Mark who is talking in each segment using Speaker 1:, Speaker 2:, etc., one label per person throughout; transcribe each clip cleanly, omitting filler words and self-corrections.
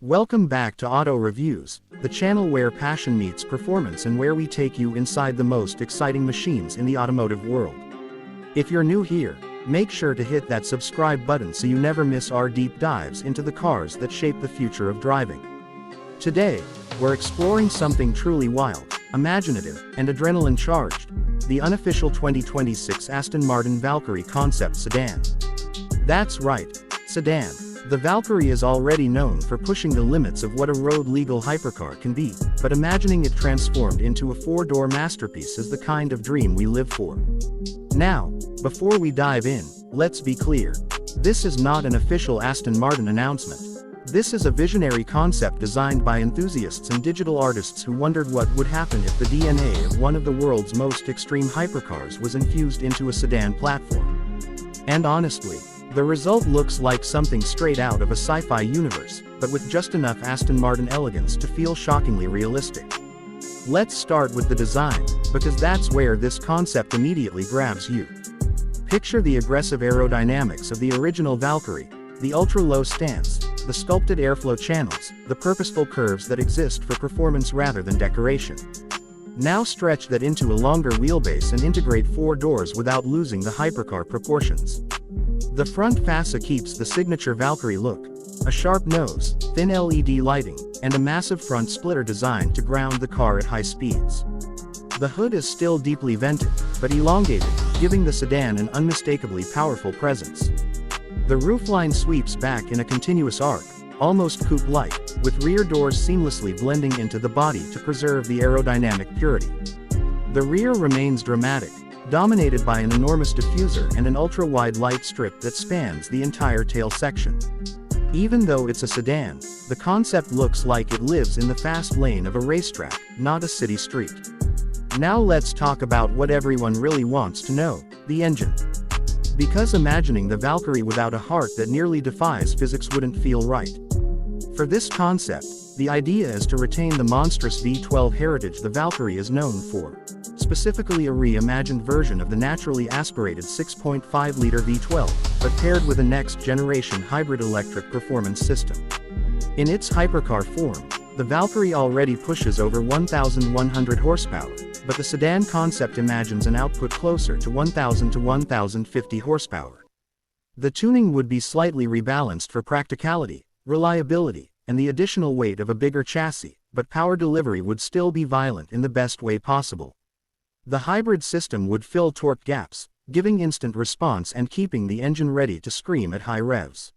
Speaker 1: Welcome back to Auto Reviews, the channel where passion meets performance and where we take you inside the most exciting machines in the automotive world. If you're new here, make sure to hit that subscribe button so you never miss our deep dives into the cars that shape the future of driving. Today, we're exploring something truly wild, imaginative, and adrenaline-charged, the unofficial 2026 Aston Martin Valkyrie concept sedan. That's right, sedan. The Valkyrie is already known for pushing the limits of what a road-legal hypercar can be, but imagining it transformed into a four-door masterpiece is the kind of dream we live for. Now, before we dive in, let's be clear. This is not an official Aston Martin announcement. This is a visionary concept designed by enthusiasts and digital artists who wondered what would happen if the DNA of one of the world's most extreme hypercars was infused into a sedan platform. And honestly, the result looks like something straight out of a sci-fi universe, but with just enough Aston Martin elegance to feel shockingly realistic. Let's start with the design, because that's where this concept immediately grabs you. Picture the aggressive aerodynamics of the original Valkyrie, the ultra-low stance, the sculpted airflow channels, the purposeful curves that exist for performance rather than decoration. Now stretch that into a longer wheelbase and integrate four doors without losing the hypercar proportions. The front fascia keeps the signature Valkyrie look, a sharp nose, thin LED lighting, and a massive front splitter designed to ground the car at high speeds. The hood is still deeply vented, but elongated, giving the sedan an unmistakably powerful presence. The roofline sweeps back in a continuous arc, almost coupe-like, with rear doors seamlessly blending into the body to preserve the aerodynamic purity. The rear remains dramatic, dominated by an enormous diffuser and an ultra-wide light strip that spans the entire tail section. Even though it's a sedan, the concept looks like it lives in the fast lane of a racetrack, not a city street. Now let's talk about what everyone really wants to know, the engine. Because imagining the Valkyrie without a heart that nearly defies physics wouldn't feel right. For this concept, the idea is to retain the monstrous V12 heritage the Valkyrie is known for, specifically a reimagined version of the naturally aspirated 6.5-liter V12, but paired with a next-generation hybrid electric performance system. In its hypercar form, the Valkyrie already pushes over 1,100 horsepower, but the sedan concept imagines an output closer to 1,000 to 1,050 horsepower. The tuning would be slightly rebalanced for practicality, reliability, and the additional weight of a bigger chassis, but power delivery would still be violent in the best way possible. The hybrid system would fill torque gaps, giving instant response and keeping the engine ready to scream at high revs.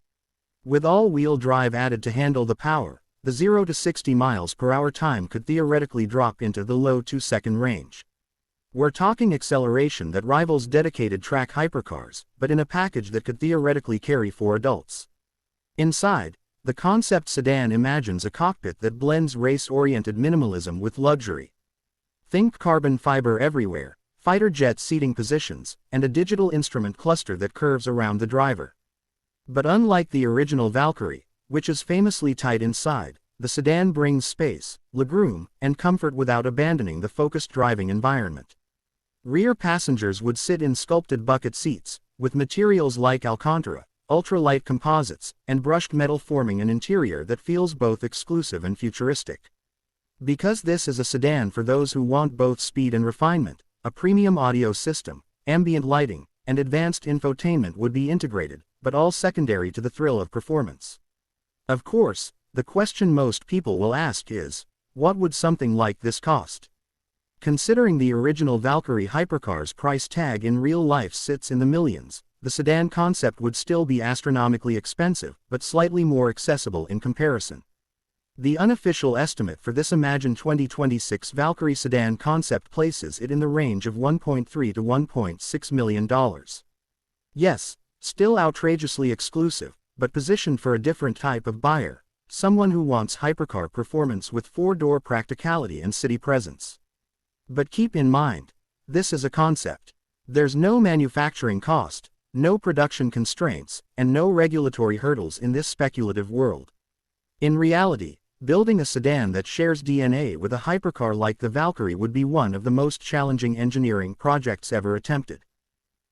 Speaker 1: With all-wheel drive added to handle the power, the 0 to 60 miles per hour time could theoretically drop into the low 2-second range. We're talking acceleration that rivals dedicated track hypercars, but in a package that could theoretically carry 4 adults. Inside, the concept sedan imagines a cockpit that blends race-oriented minimalism with luxury. Think carbon fiber everywhere, fighter jet seating positions, and a digital instrument cluster that curves around the driver. But unlike the original Valkyrie, which is famously tight inside, the sedan brings space, legroom, and comfort without abandoning the focused driving environment. Rear passengers would sit in sculpted bucket seats, with materials like Alcantara, ultra-light composites, and brushed metal forming an interior that feels both exclusive and futuristic. Because this is a sedan for those who want both speed and refinement, a premium audio system, ambient lighting, and advanced infotainment would be integrated, but all secondary to the thrill of performance. Of course, the question most people will ask is, what would something like this cost? Considering the original Valkyrie hypercar's price tag in real life sits in the millions, the sedan concept would still be astronomically expensive, but slightly more accessible in comparison. The unofficial estimate for this imagined 2026 Valkyrie sedan concept places it in the range of $1.3 to $1.6 million. Yes, still outrageously exclusive, but positioned for a different type of buyer, someone who wants hypercar performance with four-door practicality and city presence. But keep in mind, this is a concept. There's no manufacturing cost, no production constraints, and no regulatory hurdles in this speculative world. In reality, building a sedan that shares DNA with a hypercar like the Valkyrie would be one of the most challenging engineering projects ever attempted.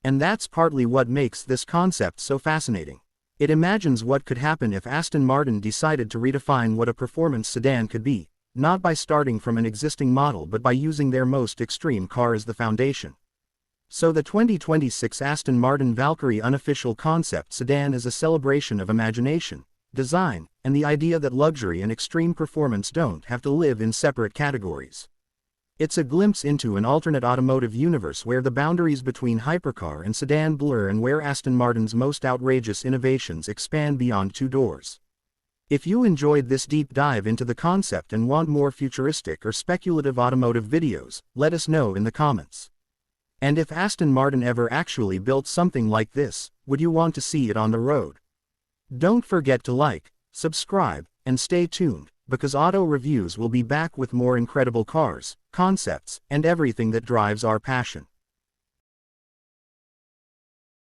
Speaker 1: And that's partly what makes this concept so fascinating. It imagines what could happen if Aston Martin decided to redefine what a performance sedan could be, not by starting from an existing model but by using their most extreme car as the foundation. So the 2026 Aston Martin Valkyrie Unofficial concept sedan is a celebration of imagination, design, and the idea that luxury and extreme performance don't have to live in separate categories. It's a glimpse into an alternate automotive universe where the boundaries between hypercar and sedan blur and where Aston Martin's most outrageous innovations expand beyond two doors. If you enjoyed this deep dive into the concept and want more futuristic or speculative automotive videos, let us know in the comments. And if Aston Martin ever actually built something like this, would you want to see it on the road? Don't forget to like, subscribe, and stay tuned, because Auto Reviews will be back with more incredible cars, concepts, and everything that drives our passion.